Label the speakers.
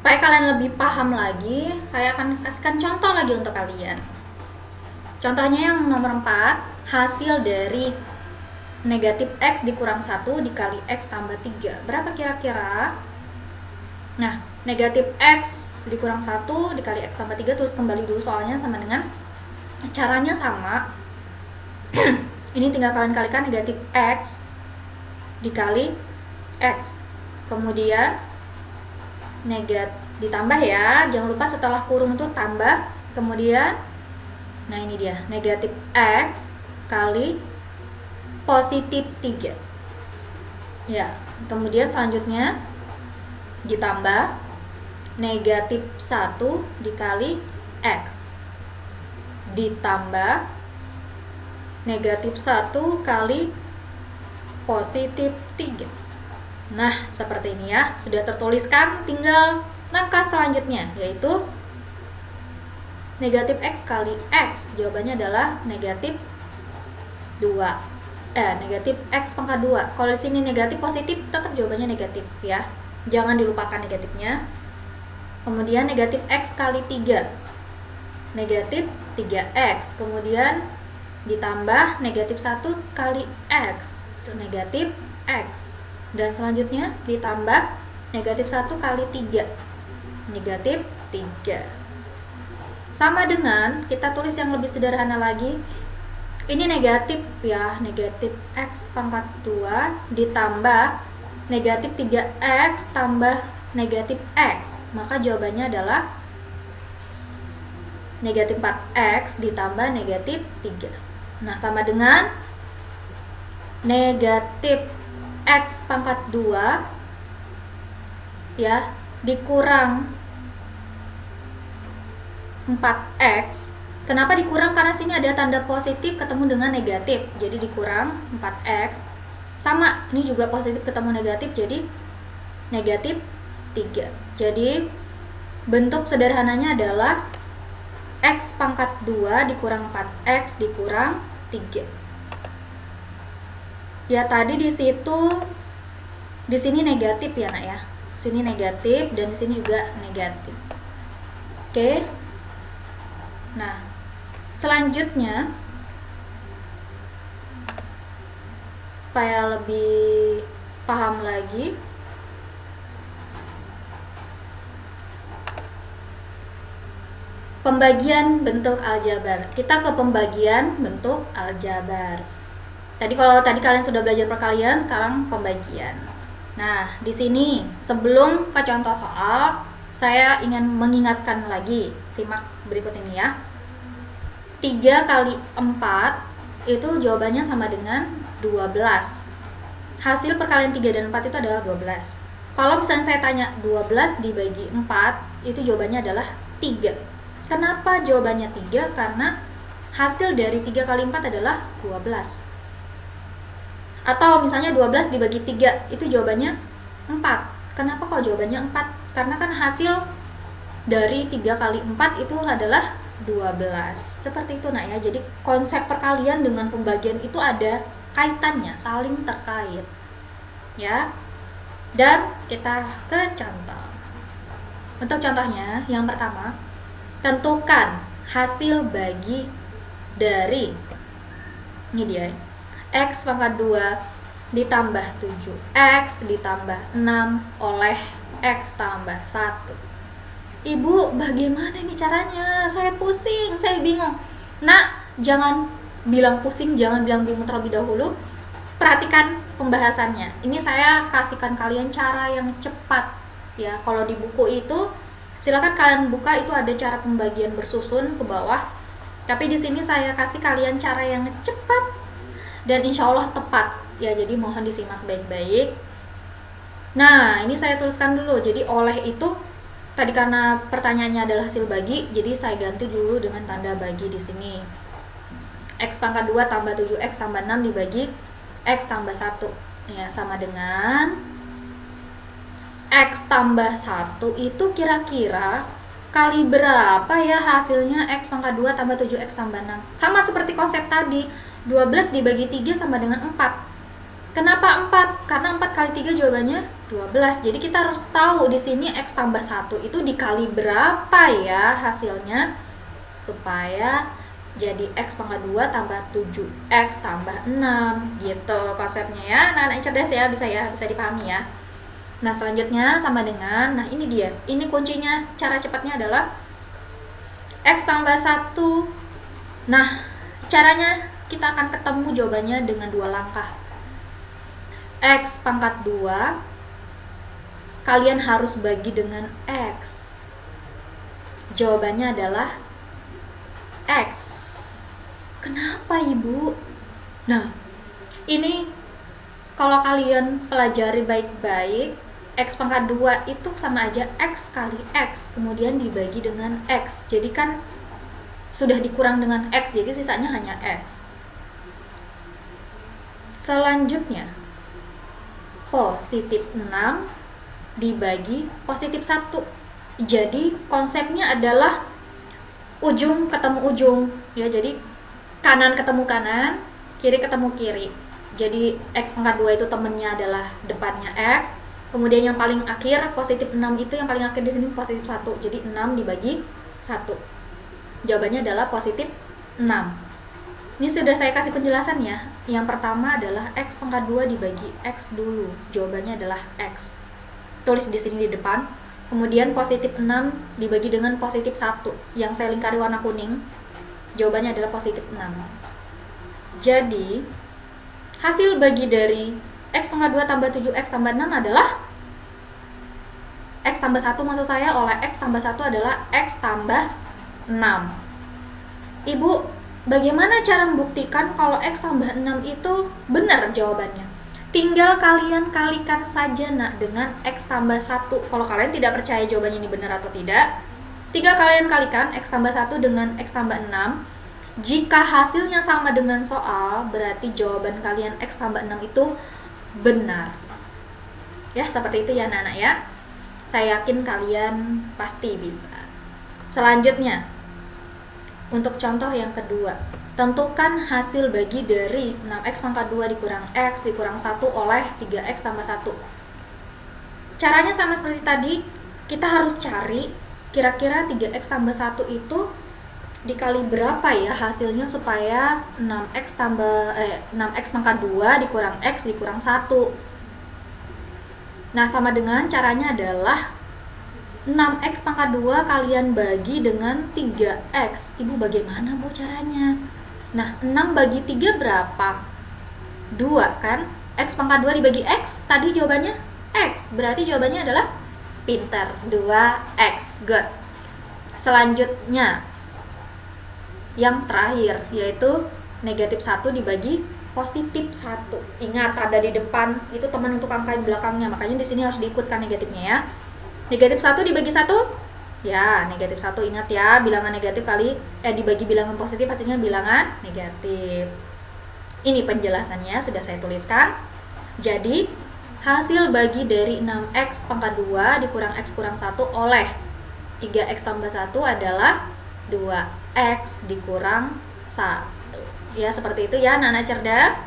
Speaker 1: Supaya kalian lebih paham lagi, saya akan kasihkan contoh lagi untuk kalian. Contohnya yang nomor 4, hasil dari negatif X dikurang 1 dikali X tambah 3. Berapa kira-kira? Nah, negatif X dikurang 1 dikali X tambah 3, terus kembali dulu soalnya sama dengan caranya sama. Ini tinggal kalian kalikan negatif X dikali X. Kemudian ditambah ya, jangan lupa setelah kurung itu tambah. Kemudian nah ini dia, negatif X kali positif 3 ya. Kemudian selanjutnya ditambah negatif 1 dikali X ditambah negatif 1 kali positif 3. Nah, seperti ini ya, sudah tertuliskan. Tinggal langkah selanjutnya, yaitu negatif X kali X. Jawabannya adalah negatif 2. Negatif X pangkat 2. Kalau di sini negatif positif, tetap jawabannya negatif ya. Jangan dilupakan negatifnya. Kemudian negatif X kali 3. Negatif 3X. Kemudian ditambah negatif 1 kali X. Negatif X. Dan selanjutnya ditambah negatif 1 kali 3. Negatif 3. Sama dengan kita tulis yang lebih sederhana lagi. Ini negatif ya, negatif X pangkat 2 ditambah negatif 3X tambah negatif X. Maka jawabannya adalah negatif 4X ditambah negatif 3. Nah, sama dengan negatif X pangkat 2 ya dikurang 4X. Kenapa dikurang? Karena sini ada tanda positif ketemu dengan negatif, jadi dikurang 4X. Sama, ini juga positif ketemu negatif, jadi negatif 3. Jadi bentuk sederhananya adalah X pangkat 2 dikurang 4X dikurang 3. Ya tadi di sini negatif ya nak ya. Sini negatif dan di sini juga negatif. Oke. Nah, selanjutnya supaya lebih paham lagi, pembagian bentuk aljabar. Kita ke pembagian bentuk aljabar. Kalau tadi kalian sudah belajar perkalian, sekarang pembagian. Nah, di sini sebelum ke contoh soal, saya ingin mengingatkan lagi. Simak berikut ini ya. 3 kali 4 itu jawabannya sama dengan 12. Hasil perkalian 3 dan 4 itu adalah 12. Kalau misalnya saya tanya 12 dibagi 4, itu jawabannya adalah 3. Kenapa jawabannya 3? Karena hasil dari 3 kali 4 adalah 12. Atau misalnya 12 dibagi 3, itu jawabannya 4. Kenapa kok jawabannya 4? Karena kan hasil dari 3 kali 4 itu adalah 12. Seperti itu nak ya. Jadi konsep perkalian dengan pembagian itu ada kaitannya, saling terkait. Ya. Dan kita ke contoh. Untuk contohnya, yang pertama, tentukan hasil bagi dari ini dia. X pangkat 2 ditambah 7X ditambah 6 oleh X tambah 1. Ibu, bagaimana ini caranya? Saya pusing, saya bingung. Nak, jangan bilang pusing, jangan bilang bingung terlebih dahulu. Perhatikan pembahasannya. Ini saya kasihkan kalian cara yang cepat ya. Kalau di buku itu silakan kalian buka, itu ada cara pembagian bersusun ke bawah. Tapi di sini saya kasih kalian cara yang cepat dan insya Allah tepat ya, jadi mohon disimak baik-baik. Nah, ini saya tuliskan dulu. Jadi oleh itu tadi karena pertanyaannya adalah hasil bagi, jadi saya ganti dulu dengan tanda bagi di sini. X pangkat 2 tambah 7X tambah 6 dibagi X tambah 1 ya, sama dengan X tambah 1 itu kira-kira kali berapa ya hasilnya X pangkat 2 tambah 7X tambah 6. Sama seperti konsep tadi, 12 dibagi 3 sama dengan 4. Kenapa 4? Karena 4 kali 3 jawabannya 12. Jadi kita harus tahu di sini X tambah 1 itu dikali berapa ya hasilnya, supaya jadi X pangkat 2 tambah 7, X tambah 6, gitu konsepnya ya. Nah, anak cerdas ya, bisa dipahami ya. Nah, selanjutnya sama dengan, nah ini dia, ini kuncinya, cara cepatnya adalah X tambah 1. Nah, caranya kita akan ketemu jawabannya dengan 2 langkah. X pangkat 2 kalian harus bagi dengan X. Jawabannya adalah X. Kenapa, Ibu? Nah, ini kalau kalian pelajari baik-baik, X pangkat 2 itu sama aja X kali X, kemudian dibagi dengan X. Jadi kan sudah dikurang dengan X, jadi sisanya hanya X. Selanjutnya, positif 6 dibagi positif 1. Jadi konsepnya adalah ujung ketemu ujung ya, jadi kanan ketemu kanan, kiri ketemu kiri. Jadi X pangkat 2 itu temennya adalah depannya X, kemudian yang paling akhir positif 6 itu yang paling akhir di sini positif 1. Jadi 6 dibagi 1. Jawabannya adalah positif 6. Ini sudah saya kasih penjelasan ya. Yang pertama adalah X pangkat 2 dibagi X dulu. Jawabannya adalah X. Tulis di sini di depan. Kemudian positif 6 dibagi dengan positif 1. Yang saya lingkari warna kuning. Jawabannya adalah positif 6. Jadi, hasil bagi dari X pangkat 2 tambah 7X tambah 6 adalah X tambah 1 maksud saya, oleh X tambah 1 adalah X tambah 6. Ibu, bagaimana cara membuktikan kalau X tambah 6 itu benar jawabannya? Tinggal kalian kalikan saja nak dengan X tambah 1. Kalau kalian tidak percaya jawabannya ini benar atau tidak, tinggal kalian kalikan X tambah 1 dengan X tambah 6. Jika hasilnya sama dengan soal, berarti jawaban kalian X tambah 6 itu benar. Ya, seperti itu ya anak-anak ya. Saya yakin kalian pasti bisa. Selanjutnya, untuk contoh yang kedua, tentukan hasil bagi dari 6X pangkat 2 dikurang X dikurang 1 oleh 3X tambah 1. Caranya sama seperti tadi, kita harus cari kira-kira 3X tambah 1 itu dikali berapa ya hasilnya supaya 6X pangkat 2 dikurang X dikurang 1. Nah, sama dengan caranya adalah 6X pangkat 2 kalian bagi dengan 3X. Ibu, bagaimana Bu caranya? Nah, 6 bagi 3 berapa? 2 kan? X pangkat 2 dibagi X, tadi jawabannya X. Berarti jawabannya adalah pintar, 2X. Good. Selanjutnya, yang terakhir, yaitu negatif 1 dibagi positif 1. Ingat, ada di depan, itu teman untuk angka di belakangnya. Makanya di sini harus diikutkan negatifnya ya. Negatif 1 dibagi 1, ya negatif 1, ingat ya, bilangan negatif kali dibagi bilangan positif hasilnya bilangan negatif. Ini penjelasannya sudah saya tuliskan. Jadi hasil bagi dari 6X pangkat 2 dikurang X kurang 1 oleh 3X tambah 1 adalah 2X dikurang 1. Ya, seperti itu ya anak-anak cerdas.